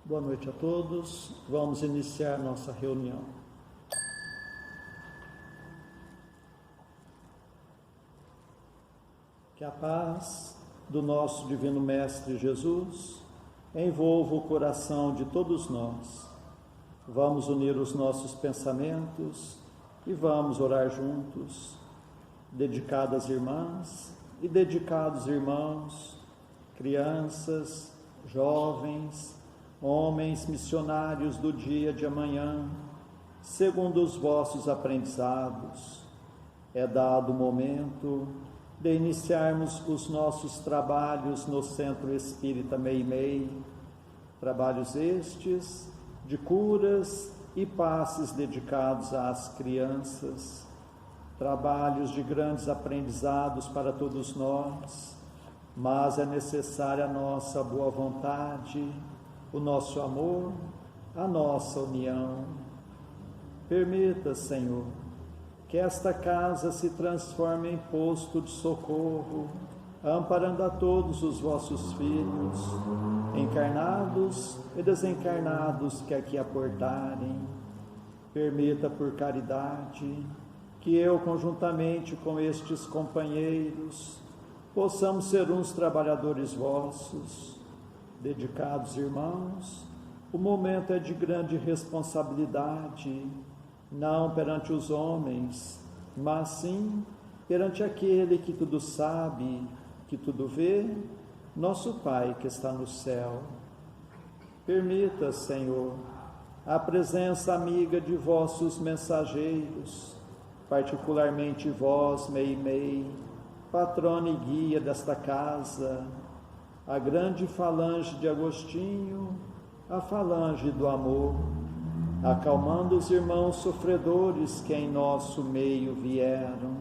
Boa noite a todos. Vamos iniciar nossa reunião. Que a paz do nosso Divino Mestre Jesus envolva o coração de todos nós. Vamos unir os nossos pensamentos e vamos orar juntos, dedicadas irmãs e dedicados irmãos, crianças, jovens, homens missionários do dia de amanhã, segundo os vossos aprendizados. É dado o momento de iniciarmos os nossos trabalhos no Centro Espírita Meimei, trabalhos estes de curas e passes dedicados às crianças, trabalhos de grandes aprendizados para todos nós, mas é necessária a nossa boa vontade, o nosso amor, a nossa união. Permita, Senhor, que esta casa se transforme em posto de socorro, amparando a todos os vossos filhos, encarnados e desencarnados que aqui aportarem. Permita, por caridade, que eu, conjuntamente com estes companheiros, possamos ser uns trabalhadores vossos. Dedicados irmãos, o momento é de grande responsabilidade, não perante os homens, mas sim perante aquele que tudo sabe, que tudo vê, nosso Pai que está no céu. Permita, Senhor, a presença amiga de vossos mensageiros, particularmente vós, Meimei, patrona e guia desta casa, a grande falange de Agostinho, a falange do amor, acalmando os irmãos sofredores que em nosso meio vieram,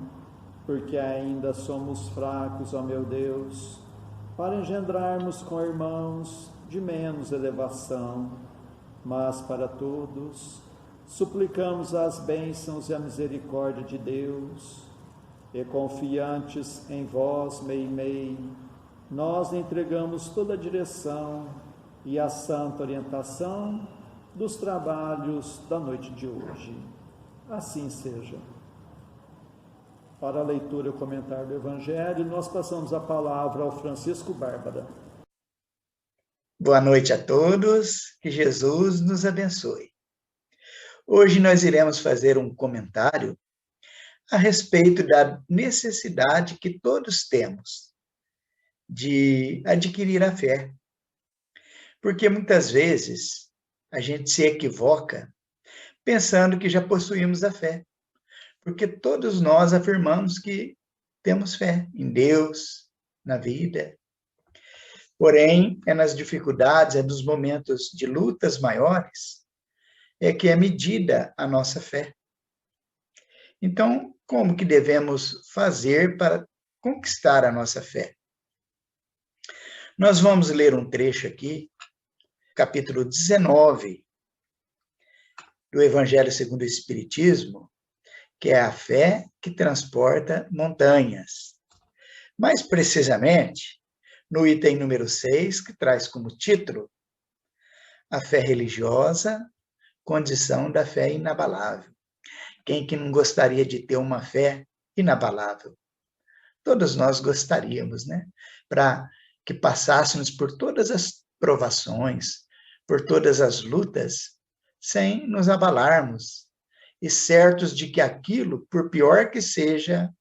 porque ainda somos fracos, ó meu Deus, para engendrarmos com irmãos de menos elevação, mas para todos suplicamos as bênçãos e a misericórdia de Deus, e confiantes em vós, Meimei, nós entregamos toda a direção e a santa orientação dos trabalhos da noite de hoje. Assim seja. Para a leitura e o comentário do Evangelho, nós passamos a palavra ao Francisco Bárbara. Boa noite a todos, que Jesus nos abençoe. Hoje nós iremos fazer um comentário a respeito da necessidade que todos temos de adquirir a fé. Porque muitas vezes a gente se equivoca pensando que já possuímos a fé. Porque todos nós afirmamos que temos fé em Deus, na vida. Porém, é nas dificuldades, é nos momentos de lutas maiores, é que é medida a nossa fé. Então, como que devemos fazer para conquistar a nossa fé? Nós vamos ler um trecho aqui, capítulo 19, do Evangelho segundo o Espiritismo, que é a fé que transporta montanhas. Mais precisamente, no item número 6, que traz como título a fé religiosa, condição da fé inabalável. Quem que não gostaria de ter uma fé inabalável? Todos nós gostaríamos, né? Para que passássemos por todas as provações, por todas as lutas, sem nos abalarmos, e certos de que aquilo, por pior que seja,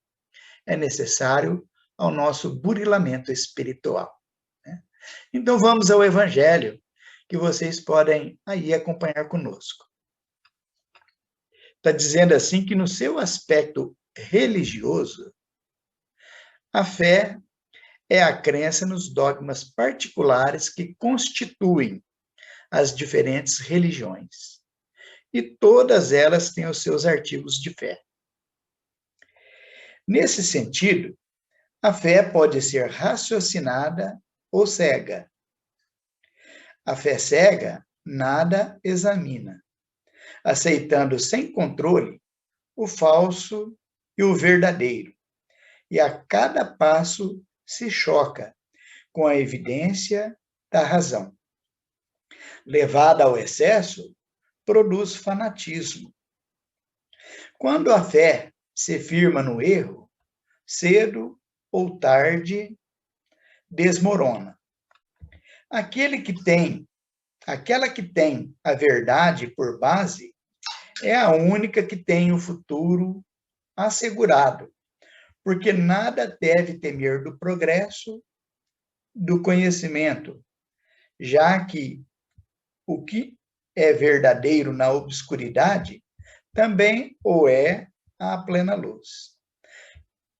é necessário ao nosso burilamento espiritual. Né? Então vamos ao Evangelho, que vocês podem aí acompanhar conosco. Está dizendo assim que no seu aspecto religioso, a fé é a crença nos dogmas particulares que constituem as diferentes religiões. E todas elas têm os seus artigos de fé. Nesse sentido, a fé pode ser raciocinada ou cega. A fé cega nada examina, aceitando sem controle o falso e o verdadeiro, e a cada passo se choca com a evidência da razão. levada ao excesso, produz fanatismo. Quando a fé se firma no erro, cedo ou tarde desmorona. Aquela que tem a verdade por base é a única que tem o futuro assegurado, porque nada deve temer do progresso, do conhecimento, já que o que é verdadeiro na obscuridade também o é à plena luz.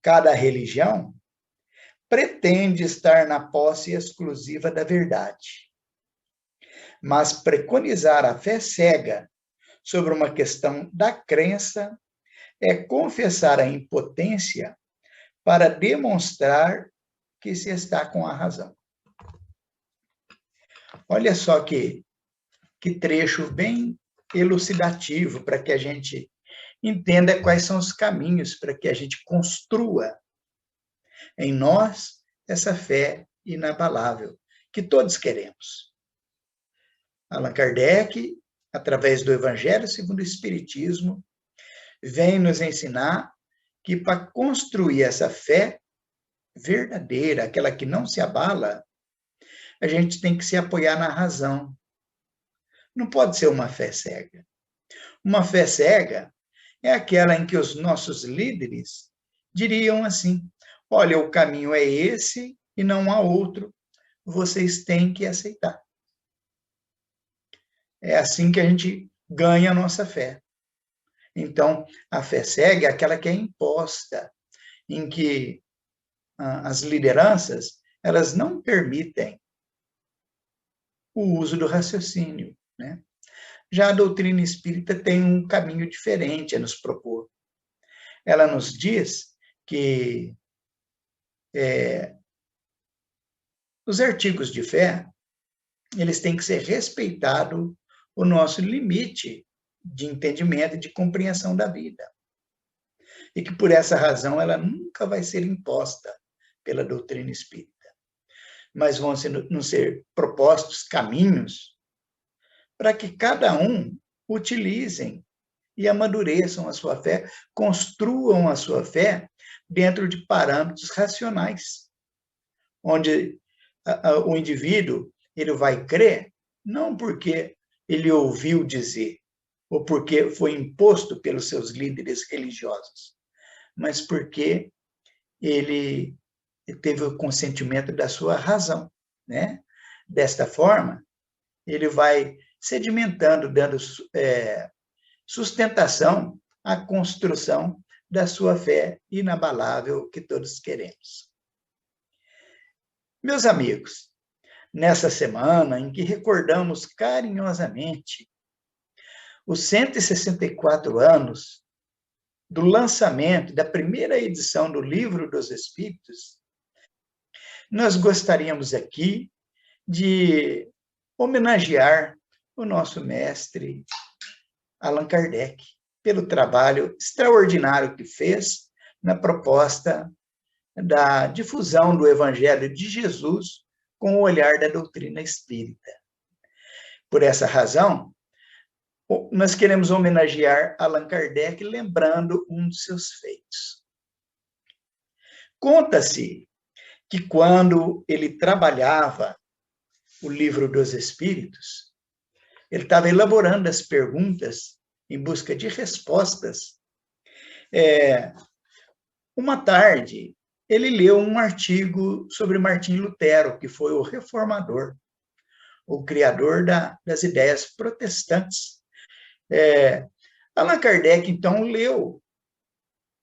Cada religião pretende estar na posse exclusiva da verdade, mas preconizar a fé cega sobre uma questão da crença é confessar a impotência para demonstrar que se está com a razão. Olha só que trecho bem elucidativo para que a gente entenda quais são os caminhos para que a gente construa em nós essa fé inabalável que todos queremos. Allan Kardec, através do Evangelho segundo o Espiritismo, vem nos ensinar que para construir essa fé verdadeira, aquela que não se abala, a gente tem que se apoiar na razão. Não pode ser uma fé cega. Uma fé cega é aquela em que os nossos líderes diriam assim: olha, o caminho é esse e não há outro, vocês têm que aceitar. É assim que a gente ganha a nossa fé. Então, a fé cega é aquela que é imposta, em que as lideranças, elas não permitem o uso do raciocínio, né? Já a doutrina espírita tem um caminho diferente a nos propor. Ela nos diz que os artigos de fé, eles têm que ser respeitado o nosso limite de entendimento e de compreensão da vida. E que, por essa razão, ela nunca vai ser imposta pela doutrina espírita. Mas vão nos ser propostos caminhos para que cada um utilizem e amadureçam a sua fé, construam a sua fé dentro de parâmetros racionais, onde o indivíduo ele vai crer não porque ele ouviu dizer, ou porque foi imposto pelos seus líderes religiosos, mas porque ele teve o consentimento da sua razão, né? Desta forma, ele vai sedimentando, dando sustentação à construção da sua fé inabalável que todos queremos. Meus amigos, nessa semana em que recordamos carinhosamente os 164 anos do lançamento da primeira edição do Livro dos Espíritos, nós gostaríamos aqui de homenagear o nosso mestre Allan Kardec pelo trabalho extraordinário que fez na proposta da difusão do Evangelho de Jesus com o olhar da doutrina espírita. Por essa razão, nós queremos homenagear Allan Kardec lembrando um dos seus feitos. Conta-se que quando ele trabalhava o Livro dos Espíritos, ele estava elaborando as perguntas em busca de respostas. Uma tarde, ele leu um artigo sobre Martim Lutero, que foi o reformador, o criador das ideias protestantes. Allan Kardec, então, leu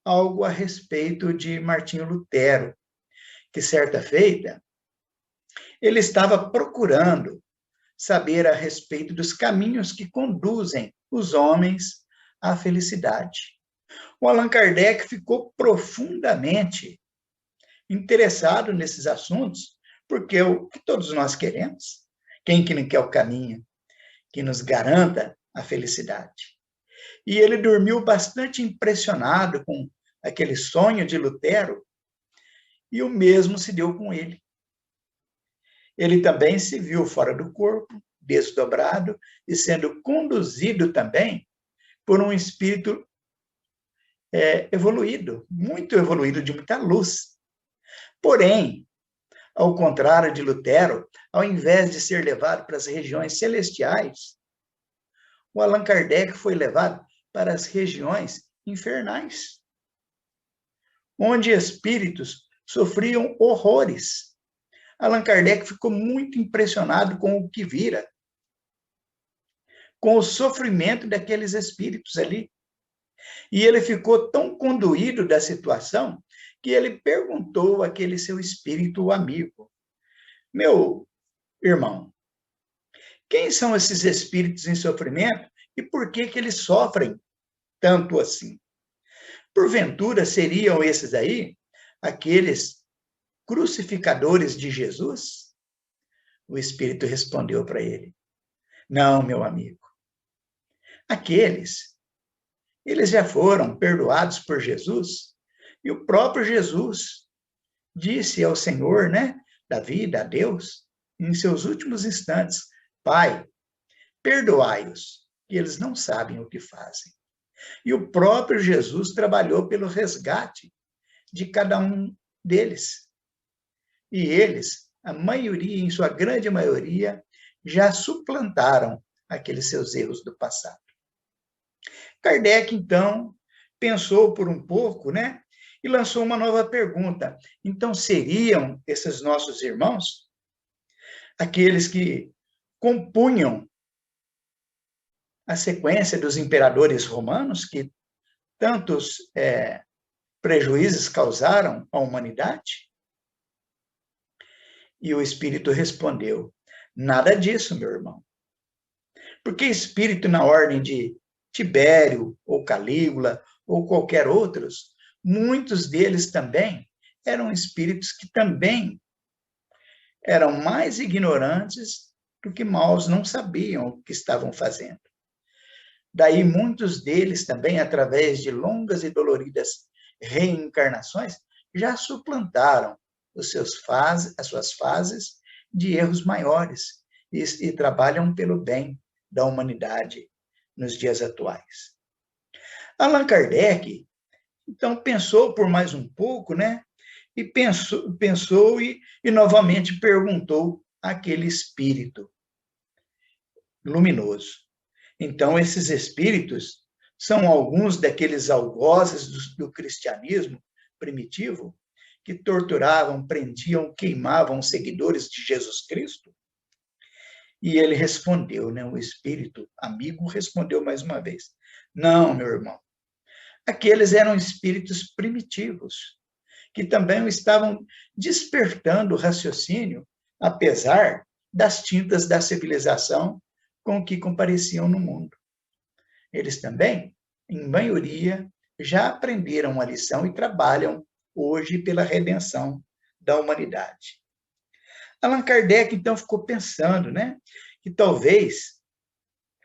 algo a respeito de Martinho Lutero, que, certa feita, ele estava procurando saber a respeito dos caminhos que conduzem os homens à felicidade. O Allan Kardec ficou profundamente interessado nesses assuntos, porque o que todos nós queremos, quem que não quer o caminho que nos garanta a felicidade? E ele dormiu bastante impressionado com aquele sonho de Lutero, e o mesmo se deu com ele. Ele também se viu fora do corpo, desdobrado e sendo conduzido também por um espírito evoluído, muito evoluído, de muita luz. Porém, ao contrário de Lutero, ao invés de ser levado para as regiões celestiais, o Allan Kardec foi levado para as regiões infernais, onde espíritos sofriam horrores. Allan Kardec ficou muito impressionado com o que vira, com o sofrimento daqueles espíritos ali. E ele ficou tão conduído da situação que ele perguntou àquele seu espírito amigo: meu irmão, quem são esses espíritos em sofrimento e por que eles sofrem tanto assim? Porventura seriam esses aí aqueles crucificadores de Jesus? O espírito respondeu para ele: não, meu amigo. Eles já foram perdoados por Jesus, e o próprio Jesus disse ao Senhor, né, da vida, a Deus, em seus últimos instantes: Pai, perdoai-os, que eles não sabem o que fazem. E o próprio Jesus trabalhou pelo resgate de cada um deles. E eles, a maioria, em sua grande maioria, já suplantaram aqueles seus erros do passado. Kardec, então, pensou por um pouco, né? E lançou uma nova pergunta. Então, seriam esses nossos irmãos aqueles que compunham a sequência dos imperadores romanos, que tantos prejuízos causaram à humanidade? E o espírito respondeu: nada disso, meu irmão. Porque espírito na ordem de Tibério, ou Calígula, ou qualquer outros, muitos deles também eram espíritos que também eram mais ignorantes do que maus, não sabiam o que estavam fazendo. Daí muitos deles também, através de longas e doloridas reencarnações, já suplantaram as suas fases de erros maiores e trabalham pelo bem da humanidade nos dias atuais. Allan Kardec, então, pensou por mais um pouco, né? E pensou e novamente perguntou àquele espírito luminoso. Então, esses espíritos são alguns daqueles algozes do cristianismo primitivo que torturavam, prendiam, queimavam os seguidores de Jesus Cristo? E ele respondeu, né? O espírito amigo respondeu mais uma vez: não, meu irmão. Aqueles eram espíritos primitivos, que também estavam despertando o raciocínio, apesar das tintas da civilização com que compareciam no mundo. Eles também, em maioria, já aprenderam a lição e trabalham hoje pela redenção da humanidade. Allan Kardec, então, ficou pensando, né, que talvez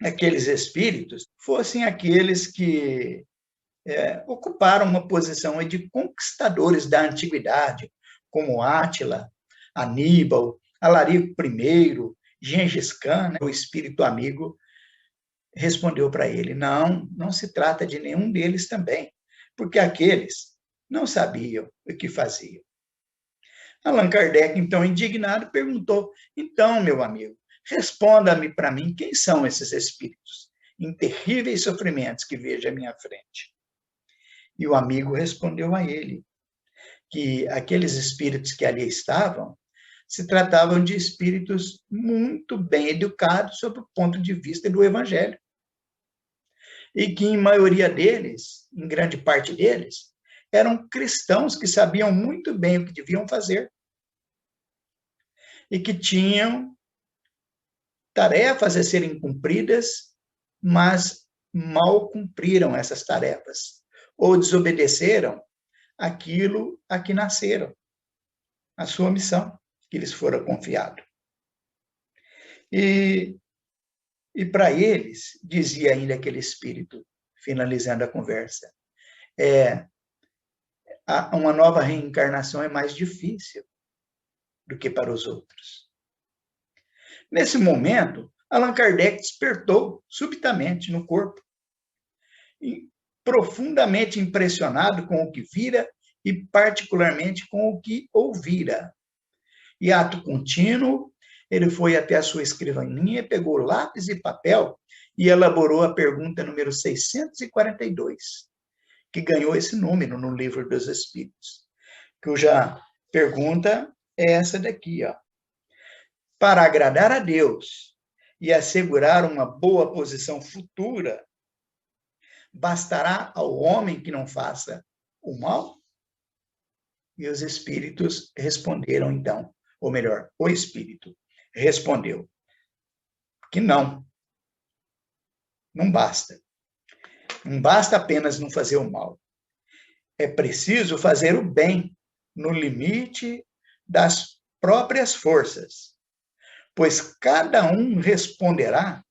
aqueles espíritos fossem aqueles que ocuparam uma posição de conquistadores da antiguidade, como Átila, Aníbal, Alarico I, Gengis Khan, né? O espírito amigo respondeu para ele: não, não se trata de nenhum deles também, porque aqueles não sabiam o que faziam. Allan Kardec, então, indignado, perguntou: então, meu amigo, responda-me para mim, quem são esses espíritos em terríveis sofrimentos que vejo à minha frente? E o amigo respondeu a ele que aqueles espíritos que ali estavam se tratavam de espíritos muito bem educados sob o ponto de vista do Evangelho. E que, em maioria deles, em grande parte deles, eram cristãos que sabiam muito bem o que deviam fazer. E que tinham tarefas a serem cumpridas, mas mal cumpriram essas tarefas, ou desobedeceram aquilo a que nasceram, a sua missão que lhes fora confiado. E para eles, dizia ainda aquele espírito, finalizando a conversa, uma nova reencarnação é mais difícil do que para os outros. Nesse momento, Allan Kardec despertou subitamente no corpo, profundamente impressionado com o que vira e particularmente com o que ouvira. E ato contínuo, ele foi até a sua escrivaninha, pegou lápis e papel e elaborou a pergunta número 642, que ganhou esse número no Livro dos Espíritos, cuja pergunta é essa daqui, ó. Para agradar a Deus e assegurar uma boa posição futura, bastará ao homem que não faça o mal? E os espíritos responderam então, ou melhor, o espírito respondeu que não basta. Não basta apenas não fazer o mal. É preciso fazer o bem no limite das próprias forças, pois cada um responderá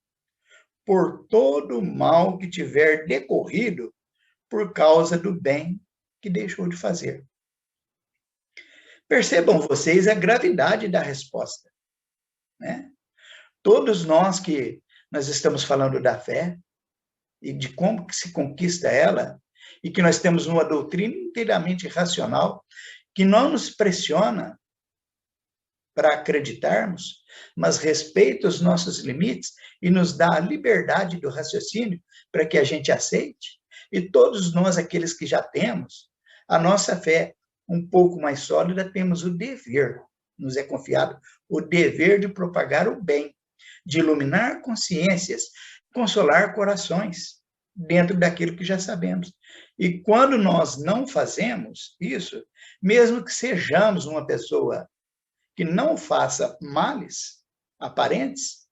por todo o mal que tiver decorrido por causa do bem que deixou de fazer. Percebam vocês a gravidade da resposta, né? Todos nós estamos falando da fé e de como que se conquista ela, e que nós temos uma doutrina inteiramente racional que não nos pressiona para acreditarmos, mas respeita os nossos limites e nos dá a liberdade do raciocínio para que a gente aceite. E todos nós, aqueles que já temos a nossa fé um pouco mais sólida, temos o dever, nos é confiado, o dever de propagar o bem, de iluminar consciências, consolar corações, dentro daquilo que já sabemos. E quando nós não fazemos isso, mesmo que sejamos uma pessoa que não faça males aparentes,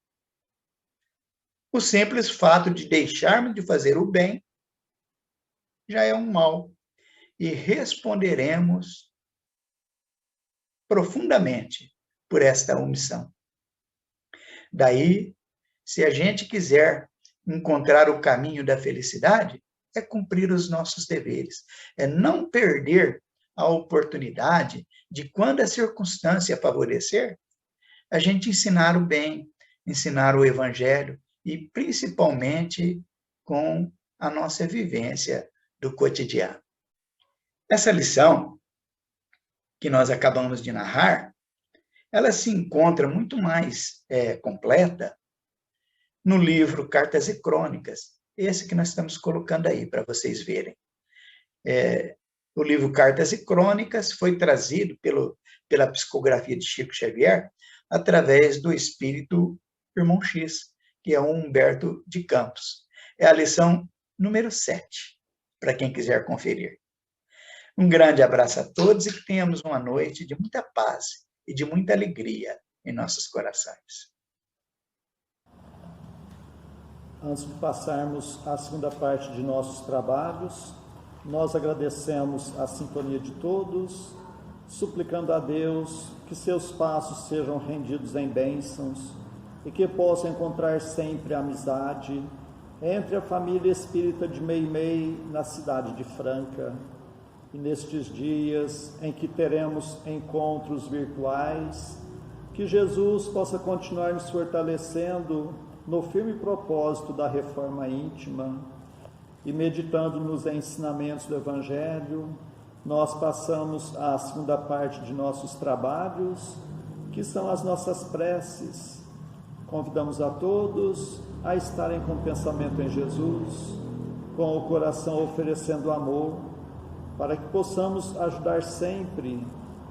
o simples fato de deixarmos de fazer o bem já é um mal. E responderemos profundamente por esta omissão. Daí, se a gente quiser encontrar o caminho da felicidade, é cumprir os nossos deveres, é não perder a oportunidade de, quando a circunstância favorecer, a gente ensinar o bem, ensinar o evangelho e, principalmente, com a nossa vivência do cotidiano. Essa lição que nós acabamos de narrar, ela se encontra muito mais completa no livro Cartas e Crônicas, esse que nós estamos colocando aí para vocês verem. O livro Cartas e Crônicas foi trazido pela psicografia de Chico Xavier através do espírito Irmão X, que é o Humberto de Campos. É a lição número 7, para quem quiser conferir. Um grande abraço a todos e que tenhamos uma noite de muita paz e de muita alegria em nossos corações. Antes de passarmos à segunda parte de nossos trabalhos, nós agradecemos a sintonia de todos, suplicando a Deus que seus passos sejam rendidos em bênçãos e que possam encontrar sempre amizade entre a família espírita de Meimei na cidade de Franca. E nestes dias em que teremos encontros virtuais, que Jesus possa continuar nos fortalecendo no firme propósito da reforma íntima, e meditando nos ensinamentos do Evangelho, nós passamos à segunda parte de nossos trabalhos, que são as nossas preces. Convidamos a todos a estarem com o pensamento em Jesus, com o coração oferecendo amor, para que possamos ajudar sempre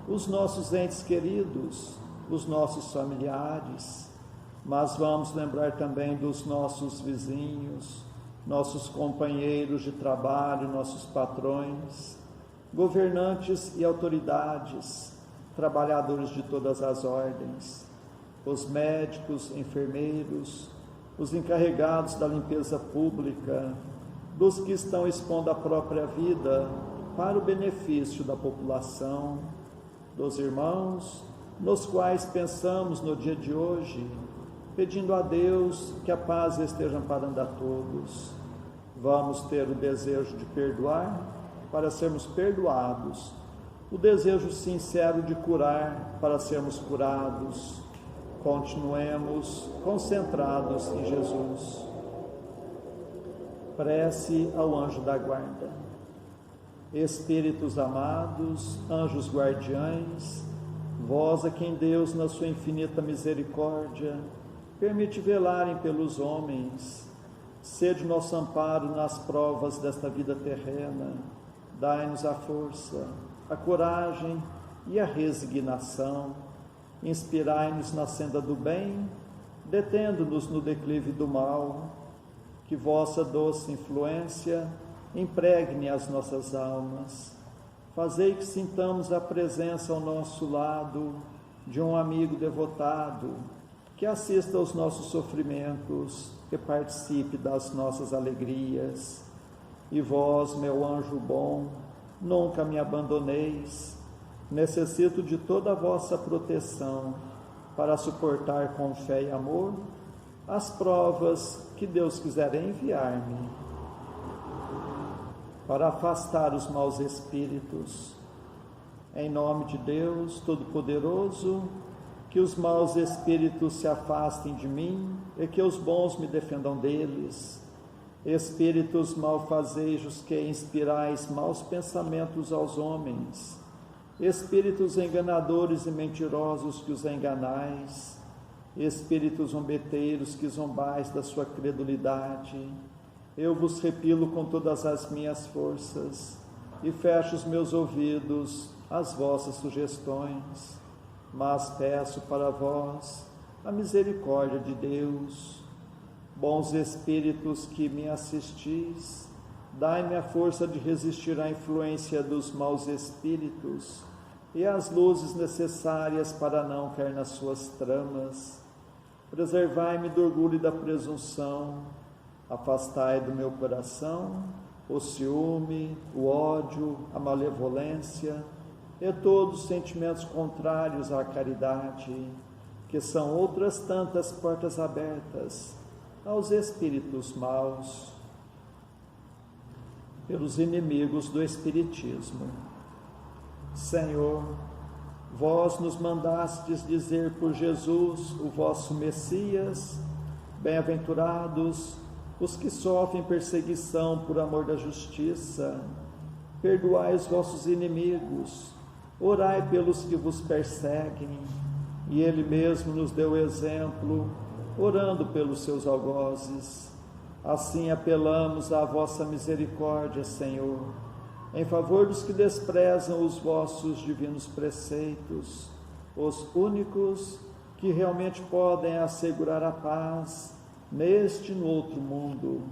os nossos entes queridos, os nossos familiares, mas vamos lembrar também dos nossos vizinhos, nossos companheiros de trabalho, nossos patrões, governantes e autoridades, trabalhadores de todas as ordens, os médicos, enfermeiros, os encarregados da limpeza pública, dos que estão expondo a própria vida para o benefício da população, dos irmãos nos quais pensamos no dia de hoje, pedindo a Deus que a paz esteja amparando a todos. Vamos ter o desejo de perdoar para sermos perdoados, o desejo sincero de curar para sermos curados, Continuemos concentrados em Jesus. Prece ao anjo da guarda. Espíritos amados, anjos guardiães, vós a quem Deus, na sua infinita misericórdia, permite velarem pelos homens, sede nosso amparo nas provas desta vida terrena, dai-nos a força, a coragem e a resignação, inspirai-nos na senda do bem, detendo-nos no declive do mal, que vossa doce influência impregne as nossas almas, fazei que sintamos a presença ao nosso lado de um amigo devotado, que assista aos nossos sofrimentos e participe das nossas alegrias. E vós, meu anjo bom, nunca me abandoneis, necessito de toda a vossa proteção para suportar com fé e amor as provas que Deus quiser enviar-me, para afastar os maus espíritos. Em nome de Deus Todo-Poderoso, que os maus espíritos se afastem de mim e que os bons me defendam deles. Espíritos malfazejos que inspirais maus pensamentos aos homens, espíritos enganadores e mentirosos que os enganais, espíritos zombeteiros que zombais da sua credulidade, eu vos repilo com todas as minhas forças e fecho os meus ouvidos às vossas sugestões, mas peço para vós a misericórdia de Deus. Bons espíritos que me assistis, dai-me a força de resistir à influência dos maus espíritos e as luzes necessárias para não cair nas suas tramas. Preservai-me do orgulho e da presunção, afastai do meu coração o ciúme, o ódio, a malevolência e todos os sentimentos contrários à caridade, que são outras tantas portas abertas aos espíritos maus, pelos inimigos do Espiritismo. Senhor, vós nos mandastes dizer por Jesus, o vosso Messias: bem-aventurados os que sofrem perseguição por amor da justiça, perdoai os vossos inimigos, orai pelos que vos perseguem. E Ele mesmo nos deu exemplo, orando pelos seus algozes. Assim apelamos à vossa misericórdia, Senhor, em favor dos que desprezam os vossos divinos preceitos, os únicos que realmente podem assegurar a paz neste e no outro mundo.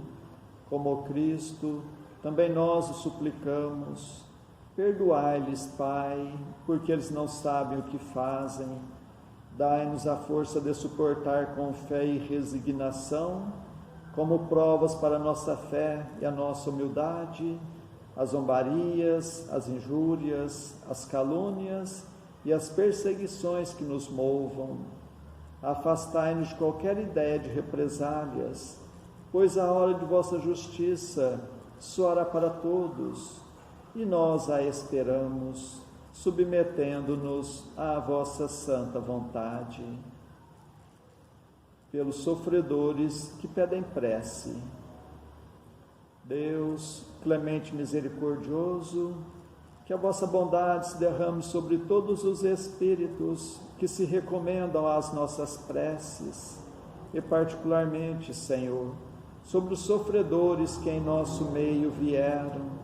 Como Cristo, também nós o suplicamos. Perdoai-lhes, Pai, porque eles não sabem o que fazem. Dai-nos a força de suportar com fé e resignação, como provas para a nossa fé e a nossa humildade, as zombarias, as injúrias, as calúnias e as perseguições que nos movam. Afastai-nos de qualquer ideia de represálias, pois a hora de vossa justiça soará para todos, e nós a esperamos, submetendo-nos à vossa santa vontade. Pelos sofredores que pedem prece, Deus, clemente e misericordioso, que a vossa bondade se derrame sobre todos os espíritos que se recomendam às nossas preces, e particularmente, Senhor, sobre os sofredores que em nosso meio vieram.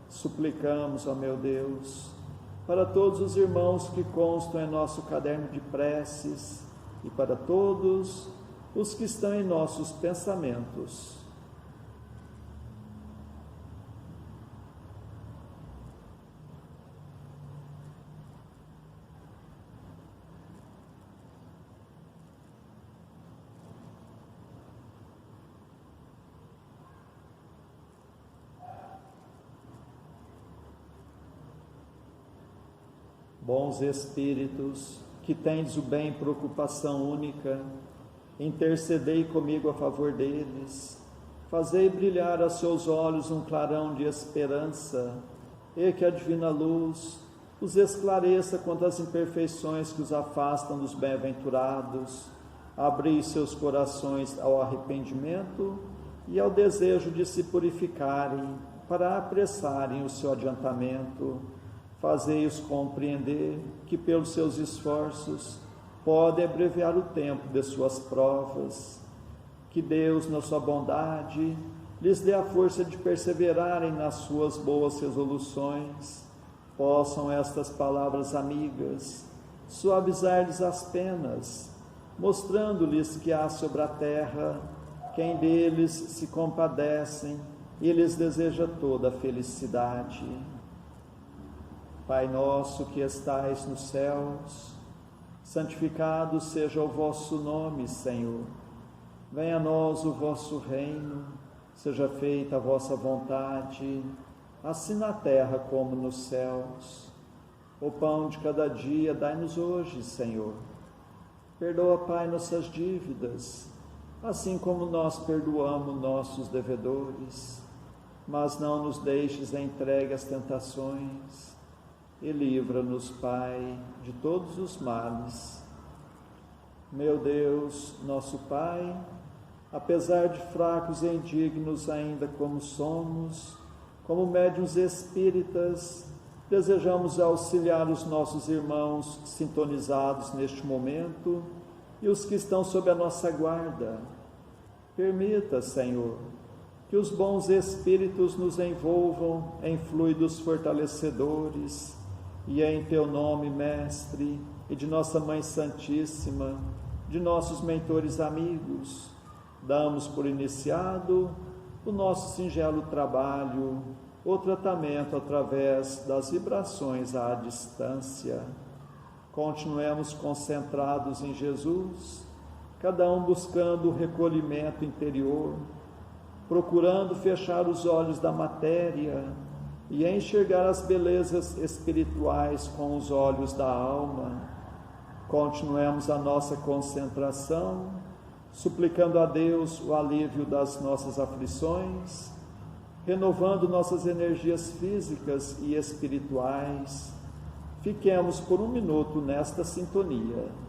Suplicamos, ó meu Deus, para todos os irmãos que constam em nosso caderno de preces e para todos os que estão em nossos pensamentos. Bons espíritos, que tendes o bem por ocupação única, intercedei comigo a favor deles, fazei brilhar a seus olhos um clarão de esperança, e que a divina luz os esclareça quanto às imperfeições que os afastam dos bem-aventurados, abri seus corações ao arrependimento e ao desejo de se purificarem, para apressarem o seu adiantamento. Fazei-os compreender que, pelos seus esforços, podem abreviar o tempo de suas provas. Que Deus, na sua bondade, lhes dê a força de perseverarem nas suas boas resoluções. Possam estas palavras amigas suavizar-lhes as penas, mostrando-lhes que há sobre a terra quem deles se compadecem e lhes deseja toda a felicidade. Pai nosso que estais nos céus, santificado seja o vosso nome, Senhor. Venha a nós o vosso reino, seja feita a vossa vontade, assim na terra como nos céus. O pão de cada dia dai-nos hoje, Senhor. Perdoa, Pai, nossas dívidas, assim como nós perdoamos nossos devedores. Mas não nos deixes entregue às tentações, e livra-nos, Pai, de todos os males. Meu Deus, nosso Pai, apesar de fracos e indignos ainda como somos, como médiuns espíritas, desejamos auxiliar os nossos irmãos sintonizados neste momento e os que estão sob a nossa guarda. Permita, Senhor, que os bons espíritos nos envolvam em fluidos fortalecedores e em Teu nome, Mestre, e de nossa Mãe Santíssima, de nossos mentores amigos, damos por iniciado o nosso singelo trabalho, o tratamento através das vibrações à distância. Continuemos concentrados em Jesus, cada um buscando o recolhimento interior, procurando fechar os olhos da matéria e enxergar as belezas espirituais com os olhos da alma. Continuemos a nossa concentração, suplicando a Deus o alívio das nossas aflições, renovando nossas energias físicas e espirituais. Fiquemos por um minuto nesta sintonia.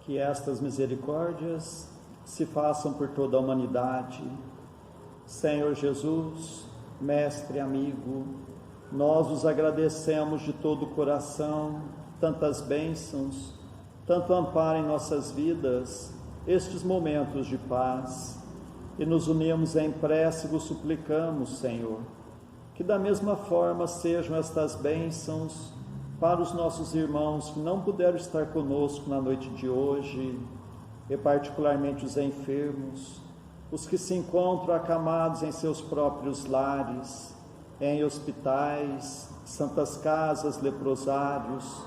Que estas misericórdias se façam por toda a humanidade. Senhor Jesus, Mestre amigo, nós os agradecemos de todo o coração, tantas bênçãos, tanto amparo em nossas vidas, estes momentos de paz, e nos unimos em prece e vos suplicamos, Senhor, que da mesma forma sejam estas bênçãos para os nossos irmãos que não puderam estar conosco na noite de hoje, e particularmente os enfermos, os que se encontram acamados em seus próprios lares, em hospitais, santas casas, leprosários,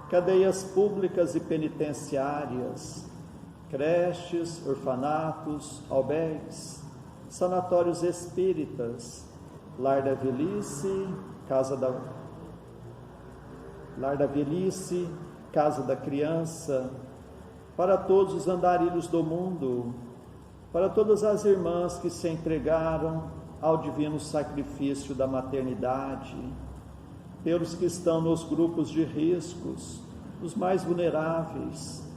cadeias públicas e penitenciárias, creches, orfanatos, albergues, sanatórios espíritas, lar da velhice, casa da criança, para todos os andarilhos do mundo, para todas as irmãs que se entregaram ao divino sacrifício da maternidade, pelos que estão nos grupos de riscos, os mais vulneráveis.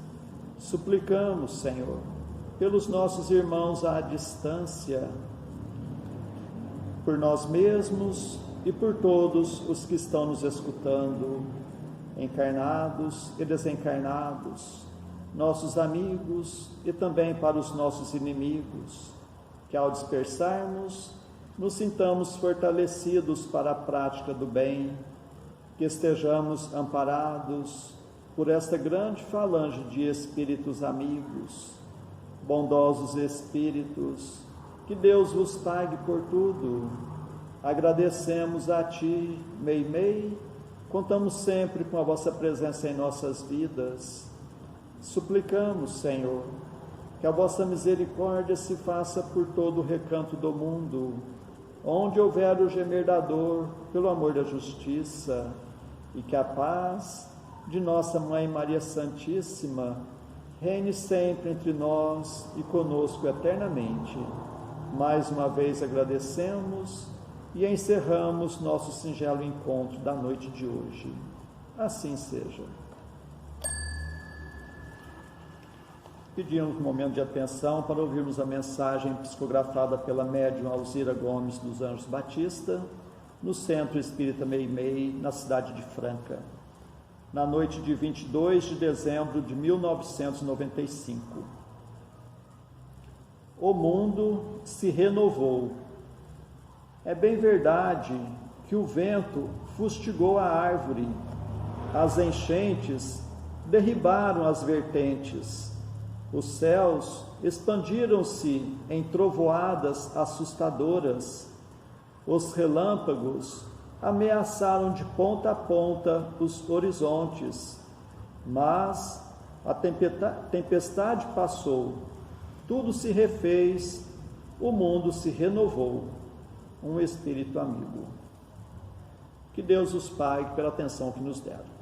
Suplicamos, Senhor, pelos nossos irmãos à distância, por nós mesmos e por todos os que estão nos escutando, encarnados e desencarnados, nossos amigos e também para os nossos inimigos, que ao dispersarmos, nos sintamos fortalecidos para a prática do bem, que estejamos amparados por esta grande falange de espíritos amigos, bondosos espíritos, que Deus vos pague por tudo. Agradecemos a Ti, Meimei, contamos sempre com a vossa presença em nossas vidas. Suplicamos, Senhor, que a vossa misericórdia se faça por todo o recanto do mundo, onde houver o gemer da dor, pelo amor da justiça, e que a paz de nossa Mãe Maria Santíssima reine sempre entre nós e conosco eternamente. Mais uma vez agradecemos e encerramos nosso singelo encontro da noite de hoje. Assim seja. Pedimos um momento de atenção para ouvirmos a mensagem psicografada pela médium Alzira Gomes dos Anjos Batista, no Centro Espírita Meimei, na cidade de Franca, na noite de 22 de dezembro de 1995. O mundo se renovou. É bem verdade que o vento fustigou a árvore, as enchentes derribaram as vertentes, os céus expandiram-se em trovoadas assustadoras, os relâmpagos ameaçaram de ponta a ponta os horizontes, mas a tempestade passou, tudo se refez, o mundo se renovou. Um espírito amigo. Que Deus os pague pela atenção que nos deram.